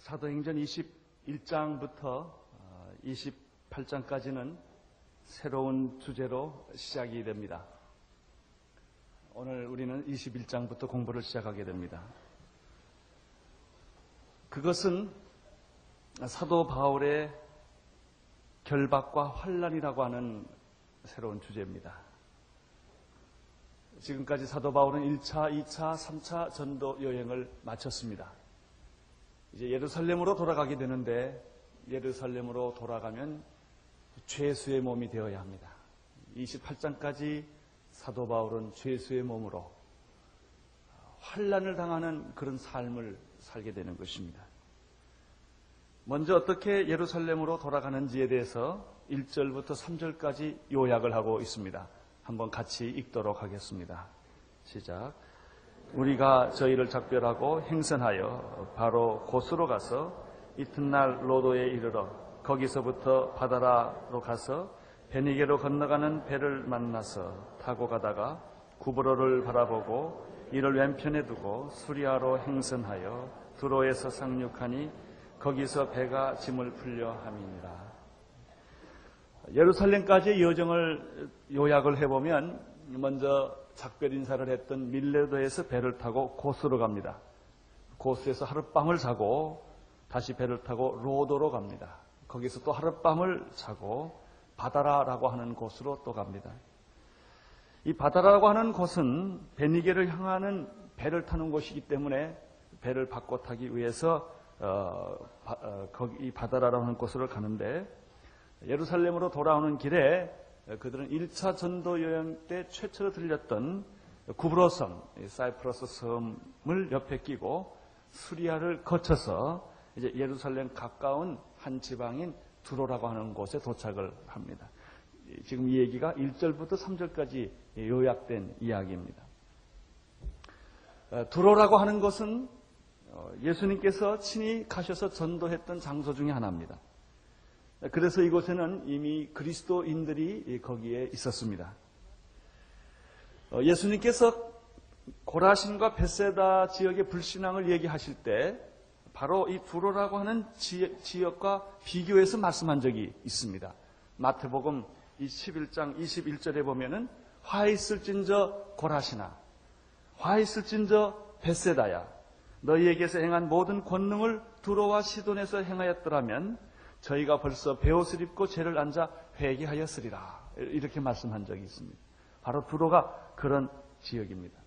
사도행전 21장부터 28장까지는 새로운 주제로 시작이 됩니다. 오늘 우리는 21장부터 공부를 시작하게 됩니다. 그것은 사도 바울의 결박과 환난이라고 하는 새로운 주제입니다. 지금까지 사도 바울은 1차, 2차, 3차 전도 여행을 마쳤습니다. 이제 예루살렘으로 돌아가게 되는데 예루살렘으로 돌아가면 죄수의 몸이 되어야 합니다. 28장까지 사도 바울은 죄수의 몸으로 환난을 당하는 그런 삶을 살게 되는 것입니다. 먼저 어떻게 예루살렘으로 돌아가는지에 대해서 1절부터 3절까지 요약을 하고 있습니다. 한번 같이 읽도록 하겠습니다. 시작. 우리가 저희를 작별하고 행선하여 바로 곳으로 가서 이튿날 로도에 이르러 거기서부터 바다라로 가서 베니게로 건너가는 배를 만나서 타고 가다가 구브로를 바라보고 이를 왼편에 두고 수리아로 행선하여 두로에서 상륙하니 거기서 배가 짐을 풀려 함이니라. 예루살렘까지의 여정을 요약을 해보면 먼저 작별 인사를 했던 밀레도에서 배를 타고 고스로 갑니다. 고스에서 하룻밤을 자고 다시 배를 타고 로도로 갑니다. 거기서 또 하룻밤을 자고 바다라라고 하는 곳으로 또 갑니다. 이 바다라고 하는 곳은 베니게를 향하는 배를 타는 곳이기 때문에 배를 바꿔 타기 위해서 이 바다라라고 하는 곳으로 가는데 예루살렘으로 돌아오는 길에 그들은 1차 전도 여행 때 최초로 들렸던 구브로섬, 사이프러스 섬을 옆에 끼고 수리아를 거쳐서 이제 예루살렘 가까운 한 지방인 두로라고 하는 곳에 도착을 합니다. 지금 이 얘기가 1절부터 3절까지 요약된 이야기입니다. 두로라고 하는 곳은 예수님께서 친히 가셔서 전도했던 장소 중에 하나입니다. 그래서 이곳에는 이미 그리스도인들이 거기에 있었습니다. 예수님께서 고라신과 벳세다 지역의 불신앙을 얘기하실 때 바로 이 두로라고 하는 지역과 비교해서 말씀한 적이 있습니다. 마태복음 11장 21절에 보면은 화 있을진저 고라시나 화 있을진저 벳세다야 너희에게서 행한 모든 권능을 두로와 시돈에서 행하였더라면 저희가 벌써 베옷을 입고 죄를 앉아 회개하였으리라. 이렇게 말씀한 적이 있습니다. 바로 두로가 그런 지역입니다.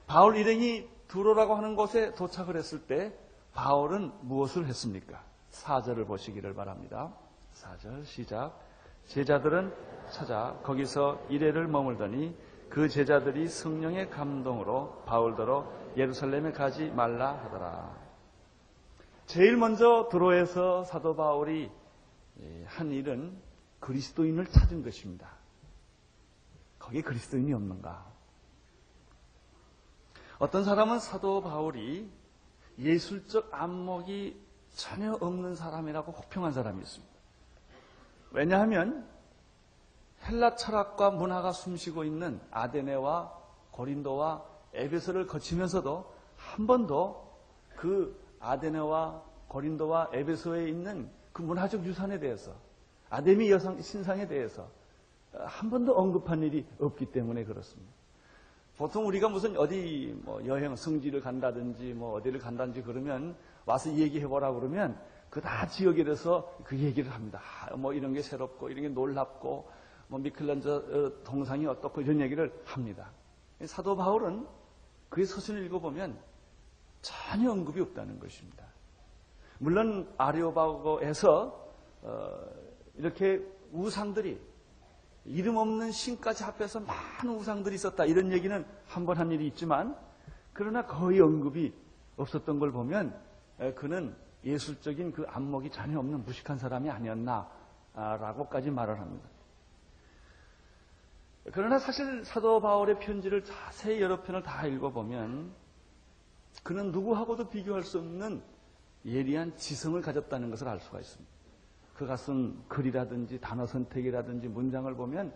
바울 일행이 두로라고 하는 곳에 도착을 했을 때 바울은 무엇을 했습니까? 4절을 보시기를 바랍니다. 4절 시작. 제자들은 찾아 거기서 이레를 머물더니 그 제자들이 성령의 감동으로 바울더러 예루살렘에 가지 말라 하더라. 제일 먼저 두로에서 사도 바울이 한 일은 그리스도인을 찾은 것입니다. 거기에 그리스도인이 없는가? 어떤 사람은 사도 바울이 예술적 안목이 전혀 없는 사람이라고 혹평한 사람이 있습니다. 왜냐하면 헬라 철학과 문화가 숨쉬고 있는 아데네와 고린도와 에베소를 거치면서도 한 번도 그 아데네와 고린도와 에베소에 있는 그 문화적 유산에 대해서 아데미 여성 신상에 대해서 한 번도 언급한 일이 없기 때문에 그렇습니다. 보통 우리가 무슨 어디 여행 성지를 간다든지 어디를 간다든지 그러면 와서 얘기해보라 그러면 그 다 지역에 대해서 그 얘기를 합니다. 이런 게 새롭고 이런 게 놀랍고 미켈란저 동상이 어떻고 이런 얘기를 합니다. 사도 바울은 그의 서신을 읽어보면 전혀 언급이 없다는 것입니다. 물론 아레오바고에서 이렇게 우상들이 이름 없는 신까지 합해서 많은 우상들이 있었다 이런 얘기는 한 번 한 일이 있지만 그러나 거의 언급이 없었던 걸 보면 그는 예술적인 그 안목이 전혀 없는 무식한 사람이 아니었나라고까지 말을 합니다. 그러나 사실 사도 바울의 편지를 자세히 여러 편을 다 읽어보면 그는 누구하고도 비교할 수 없는 예리한 지성을 가졌다는 것을 알 수가 있습니다. 그가 쓴 글이라든지 단어 선택이라든지 문장을 보면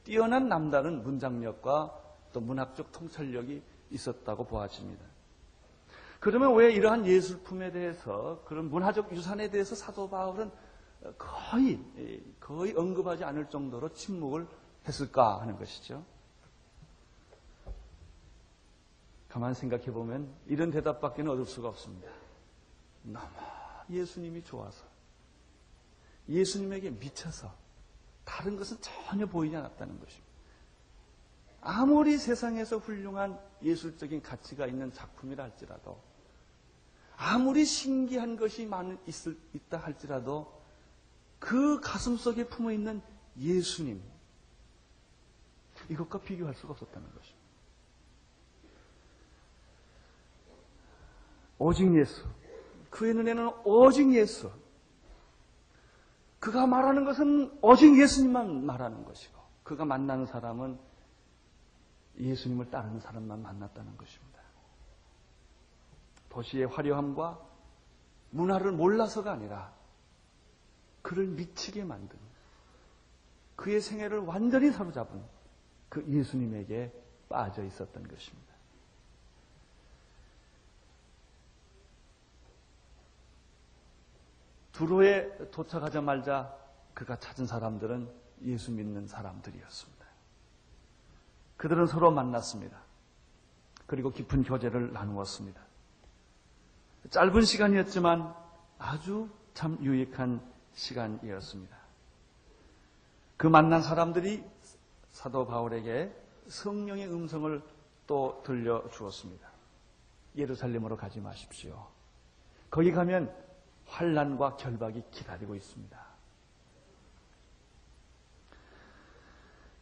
뛰어난 남다른 문장력과 또 문학적 통찰력이 있었다고 보아집니다. 그러면 왜 이러한 예술품에 대해서, 그런 문화적 유산에 대해서 사도 바울은 거의 언급하지 않을 정도로 침묵을 했을까 하는 것이죠. 가만히 생각해 보면 이런 대답밖에 얻을 수가 없습니다. 너무 예수님이 좋아서, 예수님에게 미쳐서 다른 것은 전혀 보이지 않았다는 것입니다. 아무리 세상에서 훌륭한 예술적인 가치가 있는 작품이라 할지라도, 아무리 신기한 것이 있다 할지라도 그 가슴 속에 품어 있는 예수님, 이것과 비교할 수가 없었다는 것입니다. 오직 예수, 그의 눈에는 오직 예수, 그가 말하는 것은 오직 예수님만 말하는 것이고, 그가 만나는 사람은 예수님을 따르는 사람만 만났다는 것입니다. 도시의 화려함과 문화를 몰라서가 아니라 그를 미치게 만든, 그의 생애를 완전히 사로잡은 그 예수님에게 빠져 있었던 것입니다. 두로에 도착하자마자 그가 찾은 사람들은 예수 믿는 사람들이었습니다. 그들은 서로 만났습니다. 그리고 깊은 교제를 나누었습니다. 짧은 시간이었지만 아주 참 유익한 시간이었습니다. 그 만난 사람들이 사도 바울에게 성령의 음성을 또 들려주었습니다. 예루살렘으로 가지 마십시오. 거기 가면 환난과 결박이 기다리고 있습니다.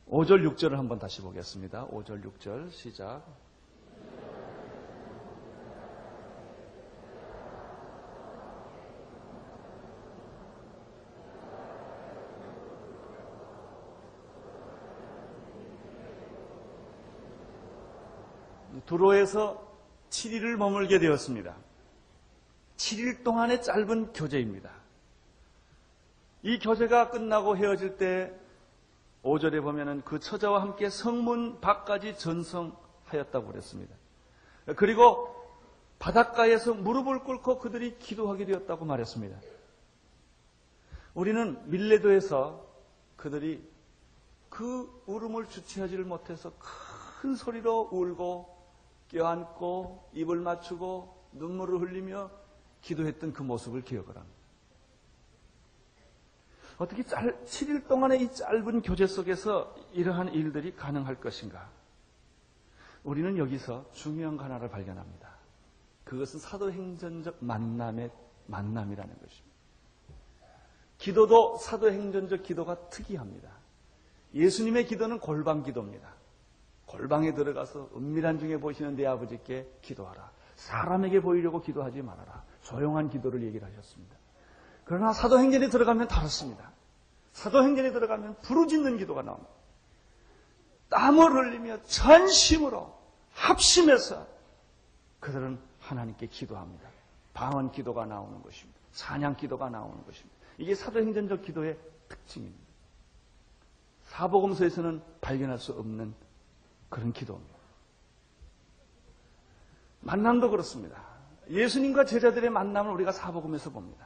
5절 6절을 한번 다시 보겠습니다. 5절 6절 시작. 두로에서 7일을 머물게 되었습니다. 7일 동안의 짧은 교제입니다. 이 교제가 끝나고 헤어질 때 5절에 보면은 그 처자와 함께 성문 밖까지 전성하였다고 그랬습니다. 그리고 바닷가에서 무릎을 꿇고 그들이 기도하게 되었다고 말했습니다. 우리는 밀레도에서 그들이 그 울음을 주체하지를 못해서 큰 소리로 울고 껴안고 입을 맞추고 눈물을 흘리며 기도했던 그 모습을 기억을 합니다. 어떻게 7일 동안의 이 짧은 교제 속에서 이러한 일들이 가능할 것인가? 우리는 여기서 중요한 거 하나를 발견합니다. 그것은 사도행전적 만남이라는 것입니다. 기도도 사도행전적 기도가 특이합니다. 예수님의 기도는 골방 기도입니다. 골방에 들어가서 은밀한 중에 보시는 내 아버지께 기도하라. 사람에게 보이려고 기도하지 말아라. 조용한 기도를 얘기를 하셨습니다. 그러나 사도행전에 들어가면 다릅니다. 사도행전에 들어가면 부르짖는 기도가 나옵니다. 땀을 흘리며 전심으로 합심해서 그들은 하나님께 기도합니다. 방언 기도가 나오는 것입니다. 찬양 기도가 나오는 것입니다. 이게 사도행전적 기도의 특징입니다. 사복음서에서는 발견할 수 없는 그런 기도입니다. 만남도 그렇습니다. 예수님과 제자들의 만남을 우리가 사복음에서 봅니다.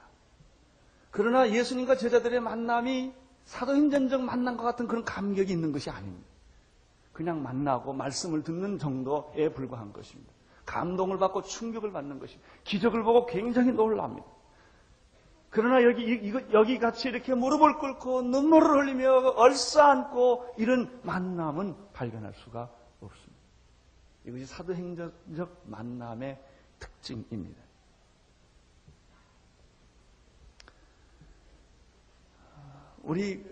그러나 예수님과 제자들의 만남이 사도행전적 만남과 같은 그런 감격이 있는 것이 아닙니다. 그냥 만나고 말씀을 듣는 정도에 불과한 것입니다. 감동을 받고 충격을 받는 것입니다. 기적을 보고 굉장히 놀랍니다. 그러나 여기 같이 이렇게 무릎을 꿇고 눈물을 흘리며 얼싸안고 이런 만남은 발견할 수가 없습니다. 이것이 사도행전적 만남의 특징입니다. 우리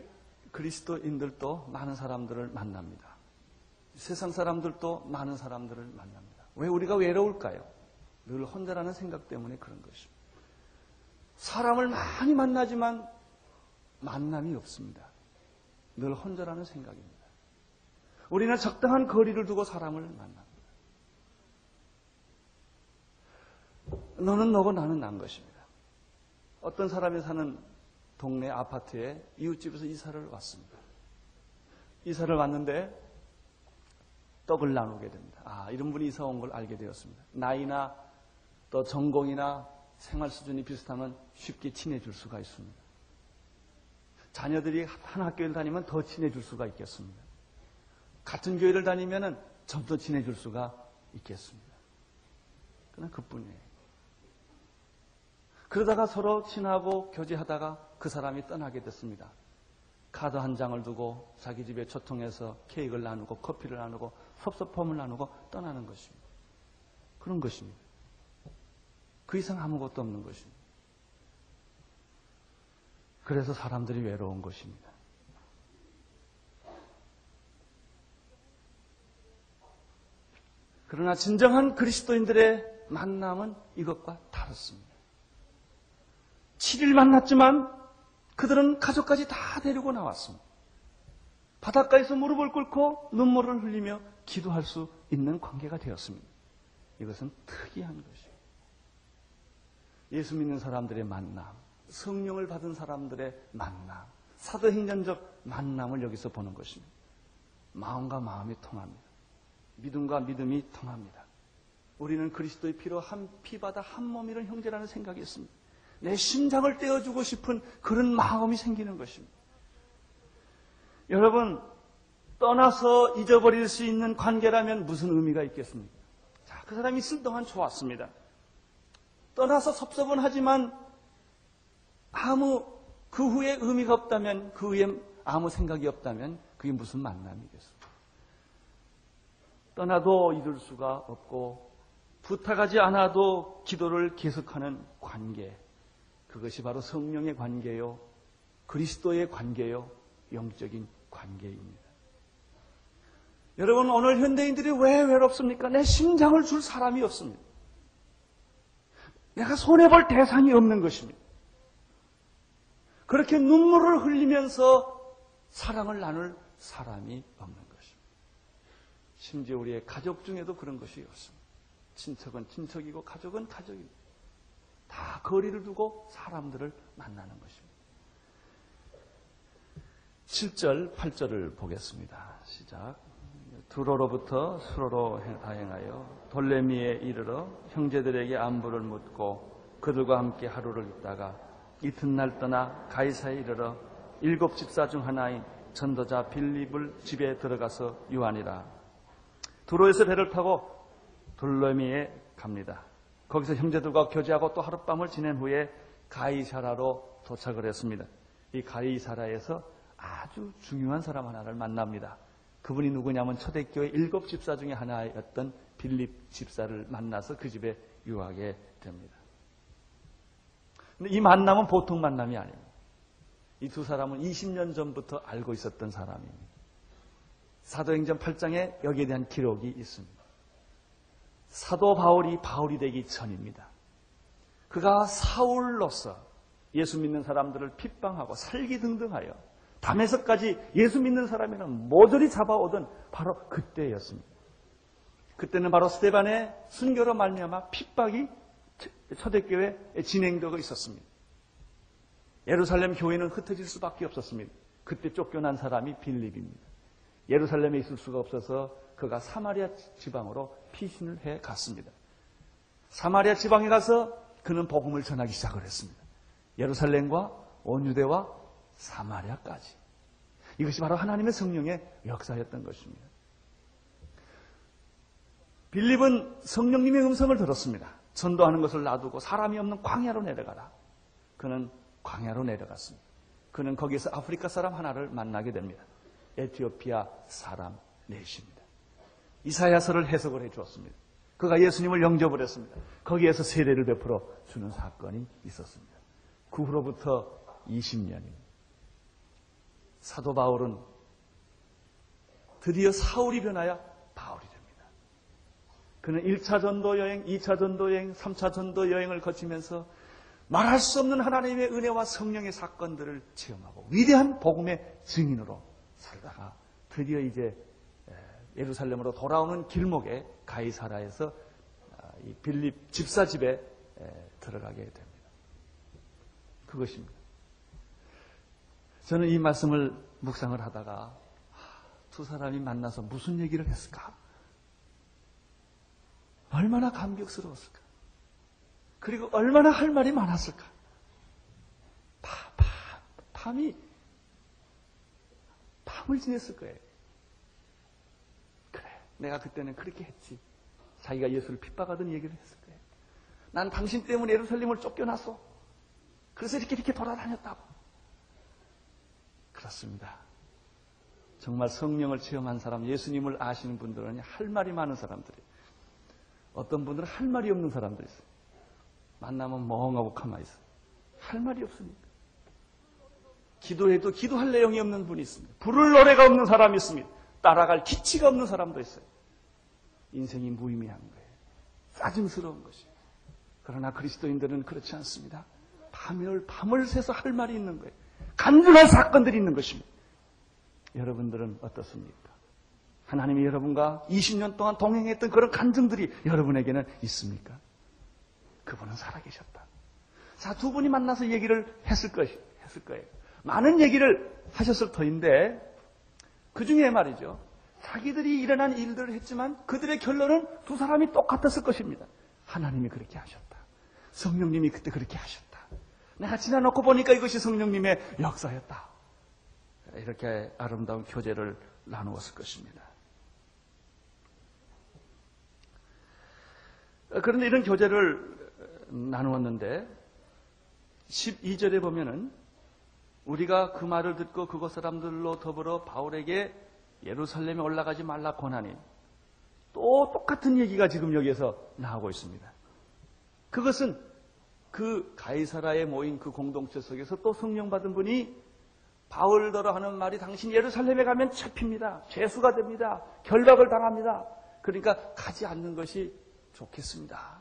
그리스도인들도 많은 사람들을 만납니다. 세상 사람들도 많은 사람들을 만납니다. 왜 우리가 외로울까요? 늘 혼자라는 생각 때문에 그런 것입니다. 사람을 많이 만나지만 만남이 없습니다. 늘 혼자라는 생각입니다. 우리는 적당한 거리를 두고 사람을 만납니다. 너는 너고 나는 난 것입니다. 어떤 사람이 사는 동네 아파트에 이웃집에서 이사를 왔습니다. 이사를 왔는데 떡을 나누게 됩니다. 이런 분이 이사 온 걸 알게 되었습니다. 나이나 또 전공이나 생활 수준이 비슷하면 쉽게 친해질 수가 있습니다. 자녀들이 한 학교를 다니면 더 친해질 수가 있겠습니다. 같은 교회를 다니면 좀 더 친해질 수가 있겠습니다. 그냥 그뿐이에요. 그러다가 서로 친하고 교제하다가 그 사람이 떠나게 됐습니다. 카드 한 장을 두고 자기 집에 초청해서 케이크를 나누고 커피를 나누고 섭섭함을 나누고 떠나는 것입니다. 그런 것입니다. 그 이상 아무것도 없는 것입니다. 그래서 사람들이 외로운 것입니다. 그러나 진정한 그리스도인들의 만남은 이것과 다릅니다. 7일 만났지만 그들은 가족까지 다 데리고 나왔습니다. 바닷가에서 무릎을 꿇고 눈물을 흘리며 기도할 수 있는 관계가 되었습니다. 이것은 특이한 것입니다. 예수 믿는 사람들의 만남, 성령을 받은 사람들의 만남, 사도행전적 만남을 여기서 보는 것입니다. 마음과 마음이 통합니다. 믿음과 믿음이 통합니다. 우리는 그리스도의 피로 한 피바다 한 몸이라는 형제라는 생각이 있습니다. 내 심장을 떼어주고 싶은 그런 마음이 생기는 것입니다. 여러분, 떠나서 잊어버릴 수 있는 관계라면 무슨 의미가 있겠습니까? 자, 그 사람이 있을 동안 좋았습니다. 떠나서 섭섭은 하지만 그 후에 의미가 없다면, 그 후에 아무 생각이 없다면 그게 무슨 만남이겠습니까? 떠나도 잊을 수가 없고 부탁하지 않아도 기도를 계속하는 관계, 그것이 바로 성령의 관계요, 그리스도의 관계요, 영적인 관계입니다. 여러분, 오늘 현대인들이 왜 외롭습니까? 내 심장을 줄 사람이 없습니다. 내가 손해볼 대상이 없는 것입니다. 그렇게 눈물을 흘리면서 사랑을 나눌 사람이 없는 것입니다. 심지어 우리의 가족 중에도 그런 것이 없습니다. 친척은 친척이고 가족은 가족입니다. 다 거리를 두고 사람들을 만나는 것입니다. 7절, 8절을 보겠습니다. 시작. 두로로부터 수로로 다행하여 돌레미에 이르러 형제들에게 안부를 묻고 그들과 함께 하루를 있다가 이튿날 떠나 가이사에 이르러 7 집사 중 하나인 전도자 빌립을 집에 들어가서 유하니라. 두로에서 배를 타고 돌레미에 갑니다. 거기서 형제들과 교제하고 또 하룻밤을 지낸 후에 가이사라로 도착을 했습니다. 이 가이사라에서 아주 중요한 사람 하나를 만납니다. 그분이 누구냐면 초대교회 7 집사 중에 하나였던 빌립 집사를 만나서 그 집에 유하게 됩니다. 근데 이 만남은 보통 만남이 아닙니다. 이 두 사람은 20년 전부터 알고 있었던 사람입니다. 사도행전 8장에 여기에 대한 기록이 있습니다. 사도 바울이 되기 전입니다. 그가 사울로서 예수 믿는 사람들을 핍박하고 살기등등하여 담에서까지 예수 믿는 사람이는 모조리 잡아오던 바로 그때였습니다. 그때는 바로 스데반의 순교로 말미암아 핍박이 초대교회에 진행되고 있었습니다. 예루살렘 교회는 흩어질 수밖에 없었습니다. 그때 쫓겨난 사람이 빌립입니다. 예루살렘에 있을 수가 없어서 그가 사마리아 지방으로 피신을 해 갔습니다. 사마리아 지방에 가서 그는 복음을 전하기 시작을 했습니다. 예루살렘과 온 유대와 사마리아까지. 이것이 바로 하나님의 성령의 역사였던 것입니다. 빌립은 성령님의 음성을 들었습니다. 전도하는 것을 놔두고 사람이 없는 광야로 내려가라. 그는 광야로 내려갔습니다. 그는 거기서 아프리카 사람 하나를 만나게 됩니다. 에티오피아 사람 넷입니다. 이사야서를 해석을 해 주었습니다. 그가 예수님을 영접을 했습니다. 거기에서 세례를 베풀어 주는 사건이 있었습니다. 그 후로부터 20년입니다. 사도 바울은 드디어 사울이 변하여 바울이 됩니다. 그는 1차 전도 여행, 2차 전도 여행, 3차 전도 여행을 거치면서 말할 수 없는 하나님의 은혜와 성령의 사건들을 체험하고 위대한 복음의 증인으로 살다가 드디어 이제 예루살렘으로 돌아오는 길목에 가이사라에서 이 빌립 집사 집에 들어가게 됩니다. 그것입니다. 저는 이 말씀을 묵상을 하다가 두 사람이 만나서 무슨 얘기를 했을까? 얼마나 감격스러웠을까? 그리고 얼마나 할 말이 많았을까. 밤을 지냈을 거예요. 그래, 내가 그때는 그렇게 했지. 자기가 예수를 핍박하던 얘기를 했을 거예요. 난 당신 때문에 예루살렘을 쫓겨났어. 그래서 이렇게 돌아다녔다고. 그렇습니다. 정말 성령을 체험한 사람, 예수님을 아시는 분들은 할 말이 많은 사람들이에요. 어떤 분들은 할 말이 없는 사람들이 있어요. 만나면 멍하고 가만히 있어요. 할 말이 없으니까. 기도해도 기도할 내용이 없는 분이 있습니다. 부를 노래가 없는 사람이 있습니다. 따라갈 기치가 없는 사람도 있어요. 인생이 무의미한 거예요. 짜증스러운 것이에요. 그러나 그리스도인들은 그렇지 않습니다. 밤을 새서 할 말이 있는 거예요. 간증할 사건들이 있는 것입니다. 여러분들은 어떻습니까? 하나님이 여러분과 20년 동안 동행했던 그런 간증들이 여러분에게는 있습니까? 그분은 살아계셨다. 자, 두 분이 만나서 얘기를 했을 거예요. 많은 얘기를 하셨을 터인데 그 중에 말이죠. 자기들이 일어난 일들을 했지만 그들의 결론은 두 사람이 똑같았을 것입니다. 하나님이 그렇게 하셨다. 성령님이 그때 그렇게 하셨다. 내가 지나놓고 보니까 이것이 성령님의 역사였다. 이렇게 아름다운 교제를 나누었을 것입니다. 그런데 이런 교제를 나누었는데 12절에 보면은 우리가 그 말을 듣고 그곳 사람들로 더불어 바울에게 예루살렘에 올라가지 말라 권하니 또 똑같은 얘기가 지금 여기에서 나오고 있습니다. 그것은 그 가이사라에 모인 그 공동체 속에서 또 성령 받은 분이 바울더러 하는 말이 당신 예루살렘에 가면 잡힙니다. 죄수가 됩니다. 결박을 당합니다. 그러니까 가지 않는 것이 좋겠습니다.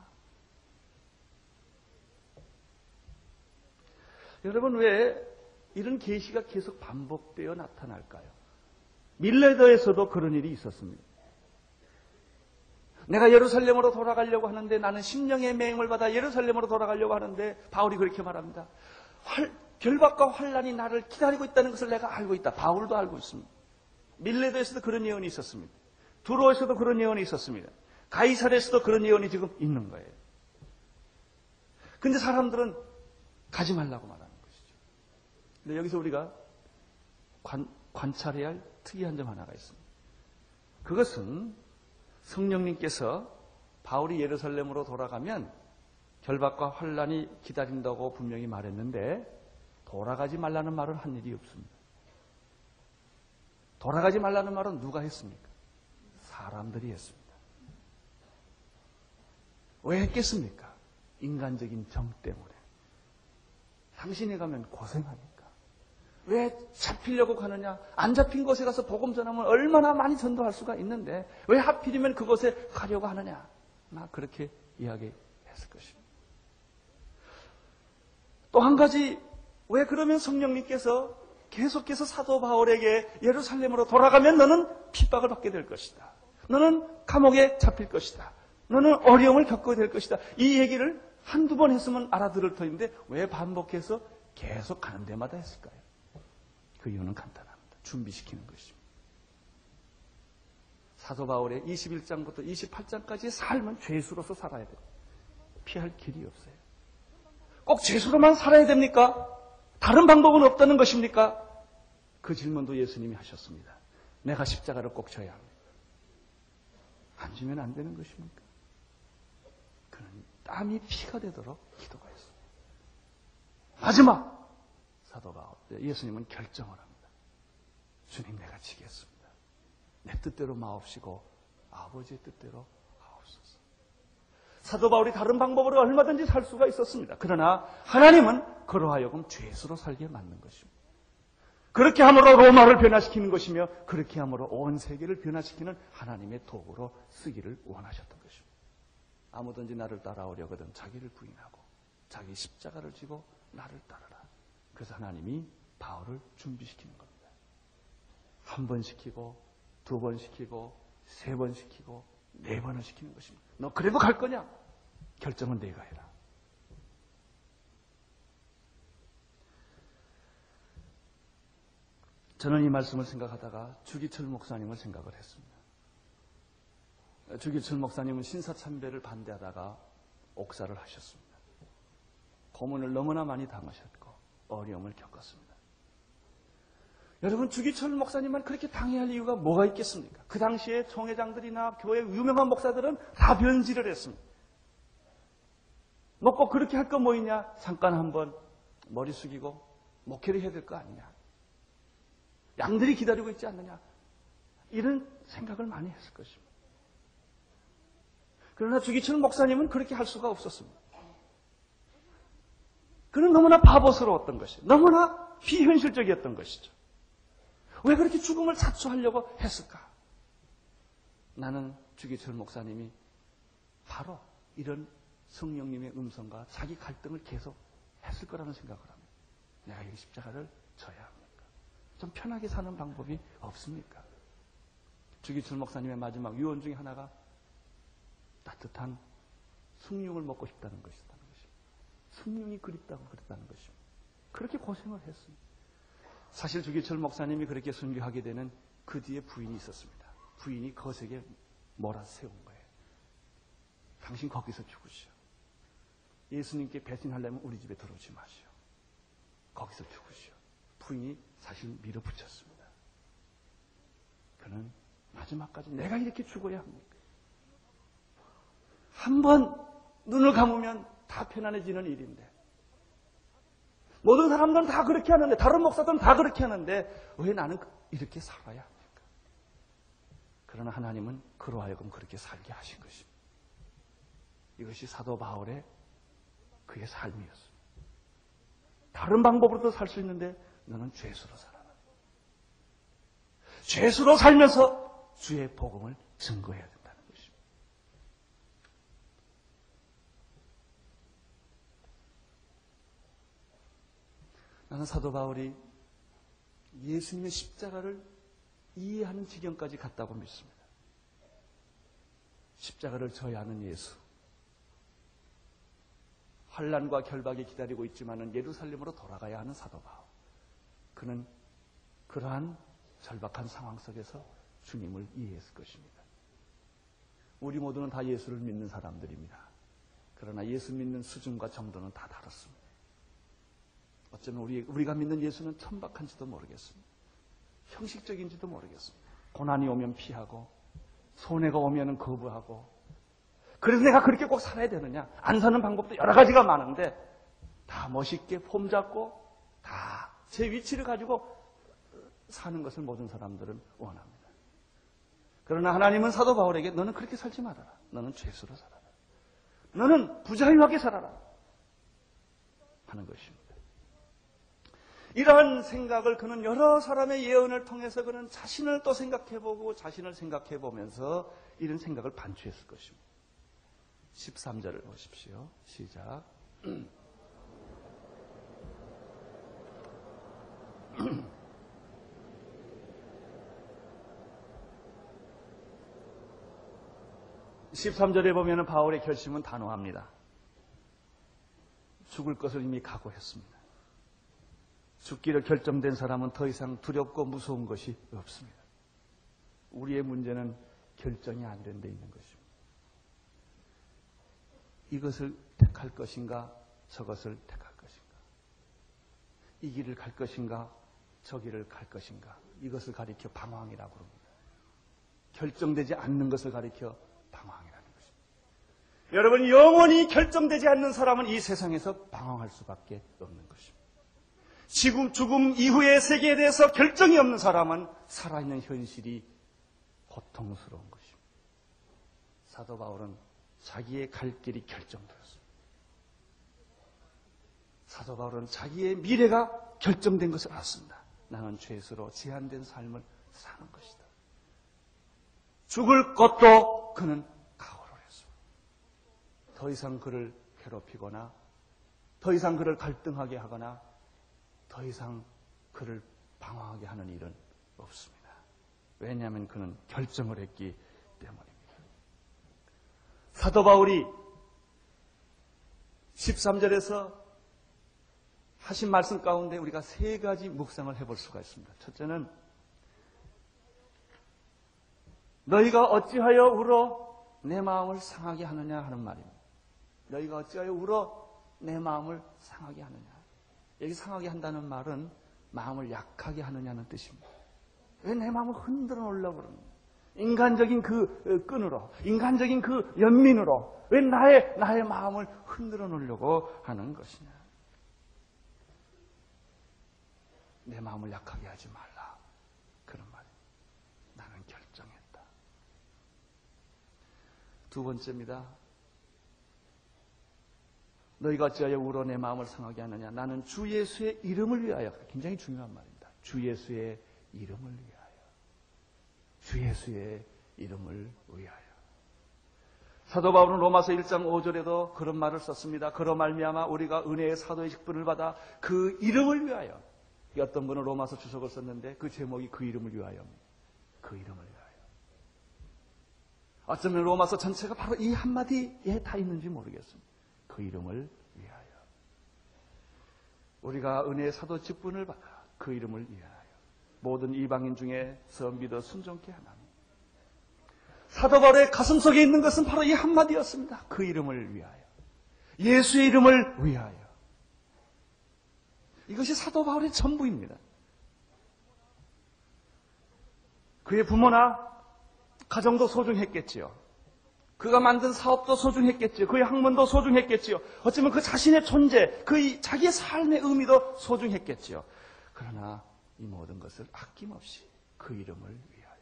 여러분 왜 이런 계시가 계속 반복되어 나타날까요? 밀레더에서도 그런 일이 있었습니다. 내가 예루살렘으로 돌아가려고 하는데 나는 심령의 맹을 받아 예루살렘으로 돌아가려고 하는데 바울이 그렇게 말합니다. 결박과 환란이 나를 기다리고 있다는 것을 내가 알고 있다. 바울도 알고 있습니다. 밀레도에서도 그런 예언이 있었습니다. 두로에서도 그런 예언이 있었습니다. 가이사랴에서도 그런 예언이 지금 있는 거예요. 근데 사람들은 가지 말라고 말하는 것이죠. 근데 여기서 우리가 관찰해야 할 특이한 점 하나가 있습니다. 그것은 성령님께서 바울이 예루살렘으로 돌아가면 결박과 환란이 기다린다고 분명히 말했는데 돌아가지 말라는 말은 한 일이 없습니다. 돌아가지 말라는 말은 누가 했습니까? 사람들이 했습니다. 왜 했겠습니까? 인간적인 정 때문에. 당신이 가면 고생하니까. 왜 잡히려고 가느냐? 안 잡힌 곳에 가서 복음 전하면 얼마나 많이 전도할 수가 있는데 왜 하필이면 그곳에 가려고 하느냐? 막 그렇게 이야기했을 것입니다. 또 한 가지, 왜 그러면 성령님께서 계속해서 사도 바울에게 예루살렘으로 돌아가면 너는 핍박을 받게 될 것이다. 너는 감옥에 잡힐 것이다. 너는 어려움을 겪게 될 것이다. 이 얘기를 한두 번 했으면 알아들을 터인데 왜 반복해서 계속 가는 데마다 했을까요? 그 이유는 간단합니다. 준비시키는 것입니다. 사도 바울의 21장부터 28장까지의 삶은 죄수로서 살아야 돼요. 피할 길이 없어요. 꼭 죄수로만 살아야 됩니까? 다른 방법은 없다는 것입니까? 그 질문도 예수님이 하셨습니다. 내가 십자가를 꼭 져야 합니다. 안 지면 안 되는 것입니까? 그는 땀이 피가 되도록 기도가 했습니다. 마지막 사도 바울, 예수님은 결정을 합니다. 주님, 내가 지겠습니다. 내 뜻대로 마옵시고 아버지의 뜻대로 하옵소서. 사도 바울이 다른 방법으로 얼마든지 살 수가 있었습니다. 그러나 하나님은 그로 하여금 죄수로 살게 만든 것입니다. 그렇게 함으로 로마를 변화시키는 것이며 그렇게 함으로 온 세계를 변화시키는 하나님의 도구로 쓰기를 원하셨던 것입니다. 아무든지 나를 따라오려거든 자기를 부인하고 자기 십자가를 지고 나를 따르라. 그래서 하나님이 바울을 준비시키는 겁니다. 한 번 시키고 두 번 시키고 세 번 시키고 네 번을 시키는 것입니다. 너 그래도 갈 거냐? 결정은 네가 해라. 저는 이 말씀을 생각하다가 주기철 목사님을 생각을 했습니다. 주기철 목사님은 신사참배를 반대하다가 옥사를 하셨습니다. 고문을 너무나 많이 당하셨고 어려움을 겪었습니다. 여러분, 주기철 목사님만 그렇게 당해야 할 이유가 뭐가 있겠습니까? 그 당시에 총회장들이나 교회 유명한 목사들은 다 변질을 했습니다. 뭐 꼭 그렇게 할 거 뭐 있냐? 잠깐 한번 머리 숙이고 목회를 해야 될 거 아니냐? 양들이 기다리고 있지 않느냐? 이런 생각을 많이 했을 것입니다. 그러나 주기철 목사님은 그렇게 할 수가 없었습니다. 그는 너무나 바보스러웠던 것이죠. 너무나 비현실적이었던 것이죠. 왜 그렇게 죽음을 자초하려고 했을까? 나는 주기철 목사님이 바로 이런 성령님의 음성과 자기 갈등을 계속 했을 거라는 생각을 합니다. 내가 이 십자가를 져야 합니까? 좀 편하게 사는 방법이 없습니까? 주기철 목사님의 마지막 유언 중에 하나가 따뜻한 숭늉을 먹고 싶다는 것이었다는 것입니다. 숭늉이 그립다고 그랬다는 것입니다. 그렇게 고생을 했습니다. 사실 주기철 목사님이 그렇게 순교하게 되는 그 뒤에 부인이 있었습니다. 부인이 거세게 몰아세운 거예요. 당신 거기서 죽으시오. 예수님께 배신하려면 우리 집에 들어오지 마시오. 거기서 죽으시오. 부인이 사실 밀어붙였습니다. 그는 마지막까지 내가 이렇게 죽어야 합니까? 한번 눈을 감으면 다 편안해지는 일인데, 모든 사람들은 다 그렇게 하는데, 다른 목사들은 다 그렇게 하는데 왜 나는 이렇게 살아야 합니까? 그러나 하나님은 그로 하여금 그렇게 살게 하신 것입니다. 이것이 사도 바울의 그의 삶이었습니다. 다른 방법으로도 살 수 있는데 너는 죄수로 살아라. 죄수로 살면서 주의 복음을 증거해야 된다는 것입니다. 나는 사도 바울이 예수님의 십자가를 이해하는 지경까지 갔다고 믿습니다. 십자가를 져야 하는 예수. 환난과 결박이 기다리고 있지만은 예루살렘으로 돌아가야 하는 사도 바울. 그는 그러한 절박한 상황 속에서 주님을 이해했을 것입니다. 우리 모두는 다 예수를 믿는 사람들입니다. 그러나 예수 믿는 수준과 정도는 다 다릅니다. 어쩌면 우리가 믿는 예수는 천박한지도 모르겠습니다. 형식적인지도 모르겠습니다. 고난이 오면 피하고 손해가 오면 거부하고, 그래서 내가 그렇게 꼭 살아야 되느냐? 안 사는 방법도 여러 가지가 많은데 다 멋있게 폼 잡고 다 제 위치를 가지고 사는 것을 모든 사람들은 원합니다. 그러나 하나님은 사도 바울에게 너는 그렇게 살지 말아라. 너는 죄수로 살아라. 너는 부자유하게 살아라. 하는 것입니다. 이러한 생각을 그는 여러 사람의 예언을 통해서 그는 자신을 또 생각해보고 자신을 생각해보면서 이런 생각을 반추했을 것입니다. 13절을 보십시오. 시작. 13절에 보면 바울의 결심은 단호합니다. 죽을 것을 이미 각오했습니다. 죽기를 결정된 사람은 더 이상 두렵고 무서운 것이 없습니다. 우리의 문제는 결정이 안 된 데 있는 것입니다. 이것을 택할 것인가, 저것을 택할 것인가, 이 길을 갈 것인가, 저 길을 갈 것인가, 이것을 가리켜 방황이라고 합니다. 결정되지 않는 것을 가리켜 방황이라는 것입니다. 여러분, 영원히 결정되지 않는 사람은 이 세상에서 방황할 수밖에 없는 것입니다. 죽음 이후의 세계에 대해서 결정이 없는 사람은 살아있는 현실이 고통스러운 것입니다. 사도 바울은 자기의 갈 길이 결정되었습니다. 사도 바울은 자기의 미래가 결정된 것을 알았습니다. 나는 죄수로 제한된 삶을 사는 것이다. 죽을 것도 그는 각오를 했습니다. 더 이상 그를 괴롭히거나, 더 이상 그를 갈등하게 하거나, 더 이상 그를 방황하게 하는 일은 없습니다. 왜냐하면 그는 결정을 했기 때문입니다. 사도 바울이 13절에서 하신 말씀 가운데 우리가 세 가지 묵상을 해볼 수가 있습니다. 첫째는 너희가 어찌하여 울어 내 마음을 상하게 하느냐 하는 말입니다. 너희가 어찌하여 울어 내 마음을 상하게 하느냐? 여기 상하게 한다는 말은 마음을 약하게 하느냐는 뜻입니다. 왜 내 마음을 흔들어 놓으려고 그러느냐? 인간적인 그 끈으로, 인간적인 그 연민으로 왜 나의 마음을 흔들어 놓으려고 하는 것이냐? 내 마음을 약하게 하지 말라. 그런 말입니다. 나는 결정했다. 두 번째입니다. 너희가 어찌하여 울어 내 마음을 상하게 하느냐? 나는 주 예수의 이름을 위하여. 굉장히 중요한 말입니다. 주 예수의 이름을 위하여. 주 예수의 이름을 위하여. 사도 바울은 로마서 1장 5절에도 그런 말을 썼습니다. 그로 말미암아 우리가 은혜의 사도의 직분을 받아 그 이름을 위하여. 어떤 분은 로마서 주석을 썼는데 그 제목이 그 이름을 위하여입니다. 그 이름을 위하여. 어쩌면 로마서 전체가 바로 이 한마디에 다 있는지 모르겠습니다. 그 이름을 위하여. 우리가 은혜의 사도 직분을 받아 그 이름을 위하여. 모든 이방인 중에서 믿어 순종케 하나니. 사도 바울의 가슴 속에 있는 것은 바로 이 한마디였습니다. 그 이름을 위하여. 예수의 이름을 위하여. 이것이 사도 바울의 전부입니다. 그의 부모나 가정도 소중했겠지요. 그가 만든 사업도 소중했겠지요. 그의 학문도 소중했겠지요. 어쩌면 그 자신의 존재, 자기의 삶의 의미도 소중했겠지요. 그러나 이 모든 것을 아낌없이 그 이름을 위하여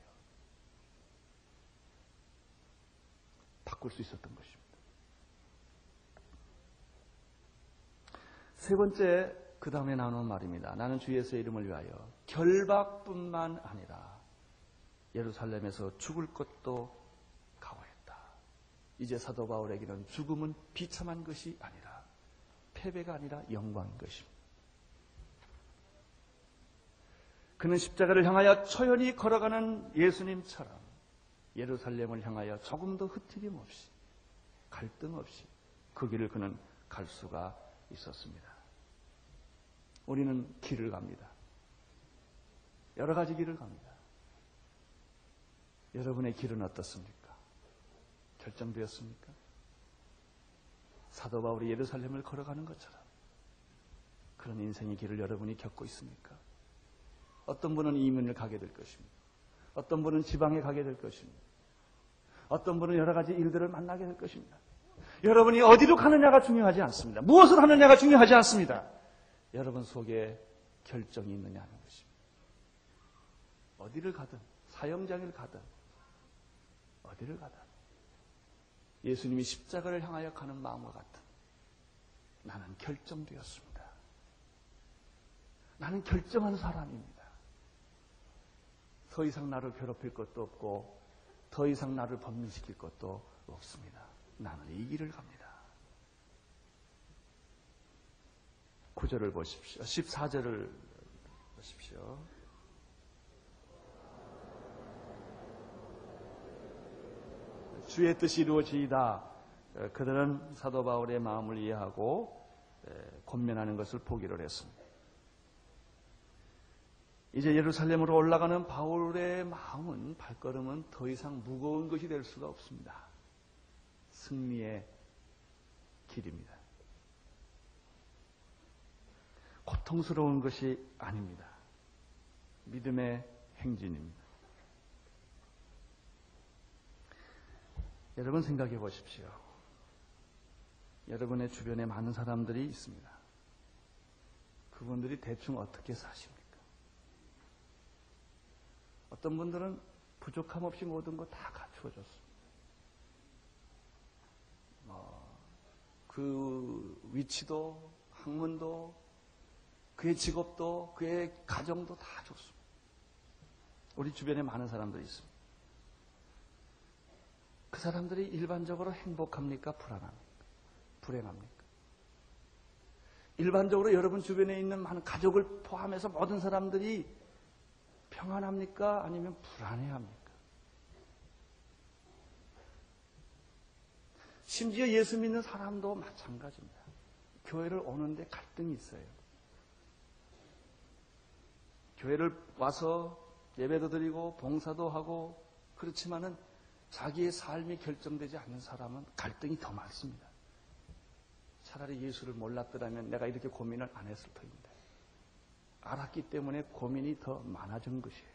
바꿀 수 있었던 것입니다. 세 번째, 그 다음에 나오는 말입니다. 나는 주 예수의 이름을 위하여 결박뿐만 아니라 예루살렘에서 죽을 것도 각오했다. 이제 사도 바울에게는 죽음은 비참한 것이 아니라 패배가 아니라 영광인 것입니다. 그는 십자가를 향하여 초연히 걸어가는 예수님처럼 예루살렘을 향하여 조금도 흐트림 없이 갈등 없이 그 길을 그는 갈 수가 있었습니다. 우리는 길을 갑니다. 여러 가지 길을 갑니다. 여러분의 길은 어떻습니까? 결정되었습니까? 사도 바울이 예루살렘을 걸어가는 것처럼 그런 인생의 길을 여러분이 겪고 있습니까? 어떤 분은 이민을 가게 될 것입니다. 어떤 분은 지방에 가게 될 것입니다. 어떤 분은 여러 가지 일들을 만나게 될 것입니다. 여러분이 어디로 가느냐가 중요하지 않습니다. 무엇을 하느냐가 중요하지 않습니다. 여러분 속에 결정이 있느냐는 것입니다. 어디를 가든, 사형장을 가든, 어디를 가든 예수님이 십자가를 향하여 가는 마음과 같은 나는 결정되었습니다. 나는 결정한 사람입니다. 더 이상 나를 괴롭힐 것도 없고 더 이상 나를 범민시킬 것도 없습니다. 나는 이 길을 갑니다. 9절을 보십시오. 14절을 보십시오. 주의 뜻이 이루어지이다. 그들은 사도 바울의 마음을 이해하고 권면하는 것을 보기로 했습니다. 이제 예루살렘으로 올라가는 바울의 마음은, 발걸음은 더 이상 무거운 것이 될 수가 없습니다. 승리의 길입니다. 고통스러운 것이 아닙니다. 믿음의 행진입니다. 여러분 생각해 보십시오. 여러분의 주변에 많은 사람들이 있습니다. 그분들이 대충 어떻게 사십니까? 어떤 분들은 부족함 없이 모든 거 다 갖추어줬습니다. 그 위치도, 학문도, 그의 직업도, 그의 가정도 다 좋습니다. 우리 주변에 많은 사람들이 있습니다. 그 사람들이 일반적으로 행복합니까? 불안합니까? 불행합니까? 일반적으로 여러분 주변에 있는 많은 가족을 포함해서 모든 사람들이 평안합니까? 아니면 불안해합니까? 심지어 예수 믿는 사람도 마찬가지입니다. 교회를 오는데 갈등이 있어요. 교회를 와서 예배도 드리고 봉사도 하고 그렇지만은 자기의 삶이 결정되지 않는 사람은 갈등이 더 많습니다. 차라리 예수를 몰랐더라면 내가 이렇게 고민을 안 했을 터인데 알았기 때문에 고민이 더 많아진 것이에요.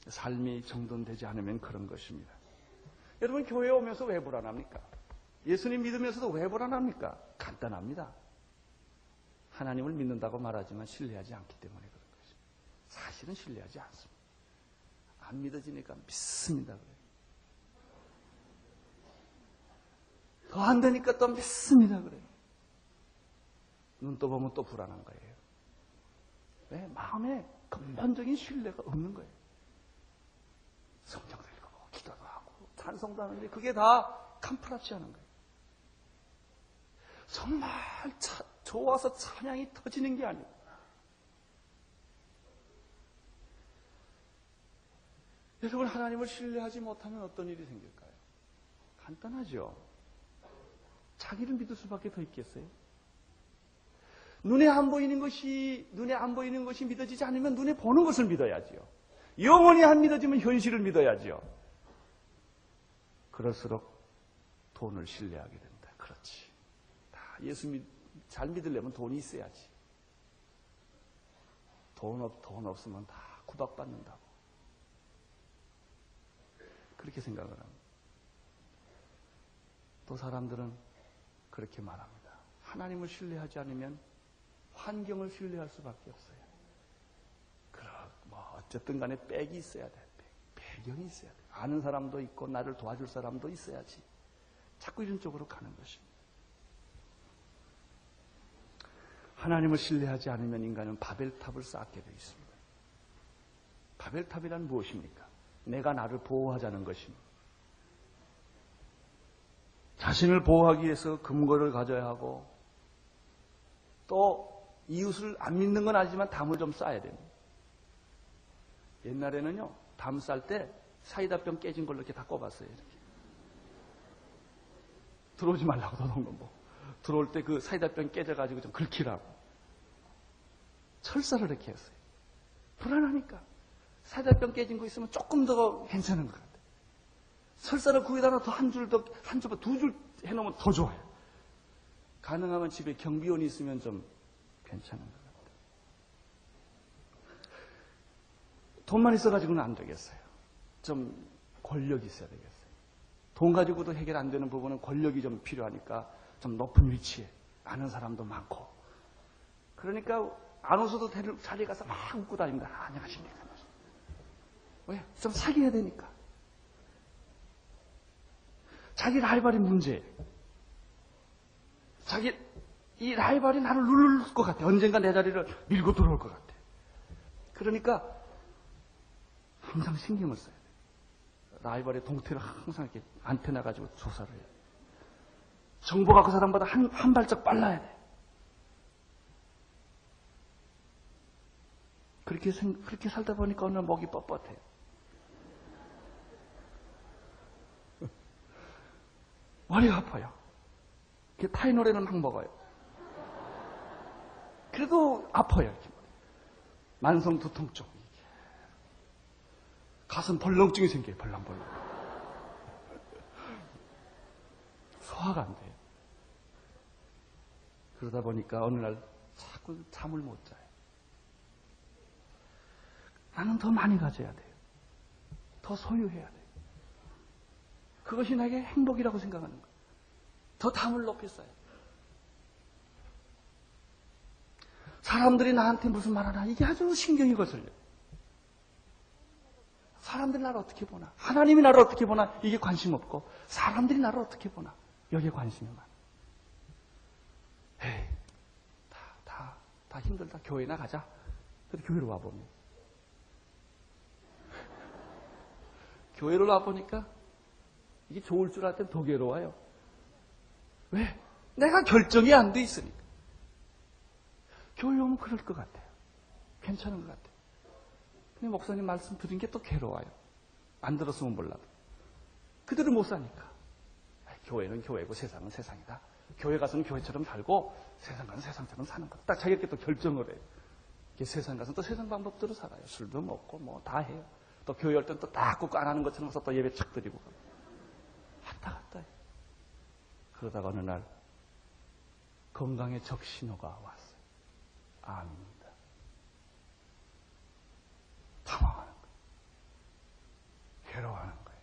삶이 정돈되지 않으면 그런 것입니다. 여러분 교회에 오면서 왜 불안합니까? 예수님 믿으면서도 왜 불안합니까? 간단합니다. 하나님을 믿는다고 말하지만 신뢰하지 않기 때문에 그런 것입니다. 사실은 신뢰하지 않습니다. 안 믿어지니까 믿습니다. 그래요. 더 안 되니까 또 믿습니다. 그래요. 눈 떠보면 또 불안한 거예요. 왜? 마음에 근본적인 신뢰가 없는 거예요. 성경도 읽어보고 기도도 하고 찬송도 하는데 그게 다 캄프라치 하는 거예요. 정말 좋아서 찬양이 터지는 게 아니고 여러분 하나님을 신뢰하지 못하면 어떤 일이 생길까요? 간단하죠. 자기를 믿을 수밖에 더 있겠어요? 눈에 안 보이는 것이 믿어지지 않으면 눈에 보는 것을 믿어야지요. 영원히 안 믿어지면 현실을 믿어야지요. 그럴수록 돈을 신뢰하게 된다. 그렇지. 다 예수 잘 믿으려면 돈이 있어야지. 돈 없으면 다 구박받는다고. 그렇게 생각을 합니다. 또 사람들은 그렇게 말합니다. 하나님을 신뢰하지 않으면 환경을 신뢰할 수밖에 없어요. 어쨌든 간에 백이 있어야 돼. 배경이 있어야 돼. 아는 사람도 있고 나를 도와줄 사람도 있어야지. 자꾸 이런 쪽으로 가는 것입니다. 하나님을 신뢰하지 않으면 인간은 바벨탑을 쌓게 되어 있습니다. 바벨탑이란 무엇입니까? 내가 나를 보호하자는 것입니다. 자신을 보호하기 위해서 근거를 가져야 하고 또 이웃을 안 믿는 건 아니지만 담을 좀 쌓아야 됩니다. 옛날에는요, 담 쌀 때 사이다병 깨진 걸로 이렇게 다 꼽았어요. 이렇게. 들어오지 말라고 도는 건 뭐. 들어올 때 그 사이다병 깨져가지고 좀 긁히라고. 철사를 이렇게 했어요. 불안하니까. 사이다병 깨진 거 있으면 조금 더 괜찮은 것 같아요. 철사를 구에다가 더 한 줄, 두 줄 해놓으면 더 좋아요. 가능하면 집에 경비원이 있으면 좀 괜찮은 것 같아요. 돈만 있어가지고는 안 되겠어요. 좀 권력이 있어야 되겠어요. 돈 가지고도 해결 안 되는 부분은 권력이 좀 필요하니까 좀 높은 위치에 아는 사람도 많고. 그러니까 안 웃어도 될 자리에 가서 막 웃고 다닙니다. 안녕하십니까. 왜? 좀 사귀어야 되니까. 자기 라이벌이 문제예요. 이 라이벌이 나를 누를 것 같아. 언젠가 내 자리를 밀고 들어올 것 같아. 그러니까 항상 신경을 써야 돼요. 라이벌의 동태를 항상 이렇게 안테나 가지고 조사를 해요. 정보가 그 사람보다 한 발짝 빨라야 돼. 그렇게 살다 보니까 오늘 목이 뻣뻣해요. 머리가 아파요. 타이노레는 막 먹어요. 그래도 아파요. 이렇게. 만성 두통증. 가슴 벌렁증이 생겨요. 벌렁벌렁. 소화가 안 돼요. 그러다 보니까 어느 날 자꾸 잠을 못 자요. 나는 더 많이 가져야 돼요. 더 소유해야 돼요. 그것이 나에게 행복이라고 생각하는 거예요. 더 담을 높이 쌓아요. 사람들이 나한테 무슨 말 하나 이게 아주 신경이 거슬려요. 사람들이 나를 어떻게 보나, 하나님이 나를 어떻게 보나 이게 관심 없고 사람들이 나를 어떻게 보나 여기에 관심이 많아. 에이, 다 힘들다. 교회나 가자. 그래서 교회로 와보면 교회로 와보니까 이게 좋을 줄 알 땐 더 괴로워요. 왜? 내가 결정이 안 돼 있으니까. 교회 오면 그럴 것 같아요. 괜찮은 것 같아요. 근데 목사님 말씀 드린 게 또 괴로워요. 안 들었으면 몰라도. 그대로 못 사니까. 교회는 교회고 세상은 세상이다. 교회 가서는 교회처럼 살고 세상 가서는 세상처럼 사는 거다. 딱 자기가 또 결정을 해요. 세상 가서는 또 세상 방법대로 살아요. 술도 먹고 뭐 다 해요. 또 교회 올 때는 또 딱 굽고 안 하는 것처럼 가서 또 예배 착 드리고. 왔다 갔다 해요. 그러다가 어느 날 건강의 적신호가 왔어요. 암입니다. 당황하는 거예요. 괴로워하는 거예요.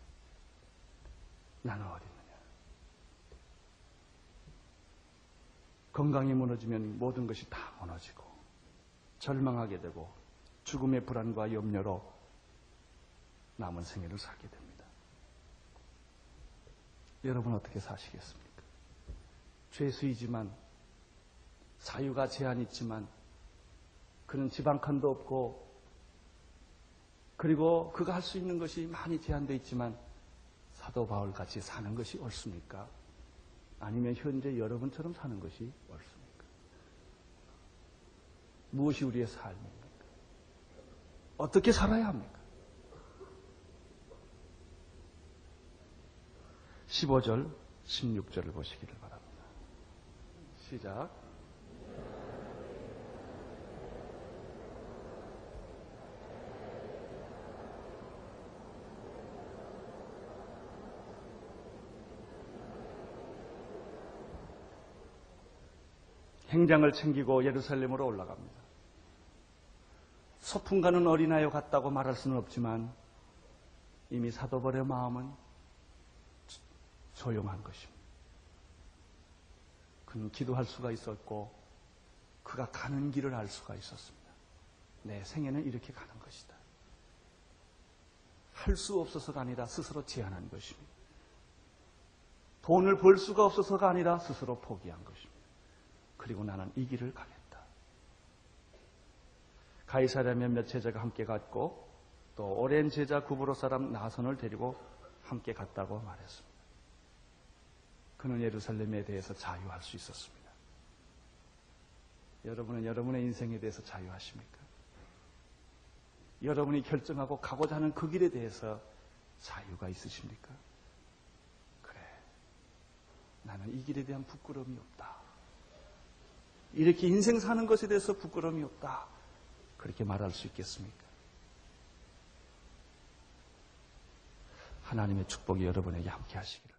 나는 어디 있느냐. 건강이 무너지면 모든 것이 다 무너지고 절망하게 되고 죽음의 불안과 염려로 남은 생애를 살게 됩니다. 여러분 어떻게 사시겠습니까? 죄수이지만 자유가 제한이 있지만 그는 집 한 칸도 없고 그리고 그가 할 수 있는 것이 많이 제한되어 있지만 사도 바울같이 사는 것이 옳습니까? 아니면 현재 여러분처럼 사는 것이 옳습니까? 무엇이 우리의 삶입니까? 어떻게 살아야 합니까? 15절, 16절을 보시기를 바랍니다. 시작. 행장을 챙기고 예루살렘으로 올라갑니다. 소풍 가는 어린아이와 같다고 말할 수는 없지만 이미 사도 바울의 마음은 조용한 것입니다. 그는 기도할 수가 있었고 그가 가는 길을 알 수가 있었습니다. 내 생애는 이렇게 가는 것이다. 할 수 없어서가 아니라 스스로 제한한 것입니다. 돈을 벌 수가 없어서가 아니라 스스로 포기한 것입니다. 그리고 나는 이 길을 가겠다. 가이사랴 몇몇 제자가 함께 갔고 또 오랜 제자 구브로 사람 나손을 데리고 함께 갔다고 말했습니다. 그는 예루살렘에 대해서 자유할 수 있었습니다. 여러분은 여러분의 인생에 대해서 자유하십니까? 여러분이 결정하고 가고자 하는 그 길에 대해서 자유가 있으십니까? 그래, 나는 이 길에 대한 부끄러움이 없다. 이렇게 인생 사는 것에 대해서 부끄러움이 없다. 그렇게 말할 수 있겠습니까? 하나님의 축복이 여러분에게 함께 하시기를.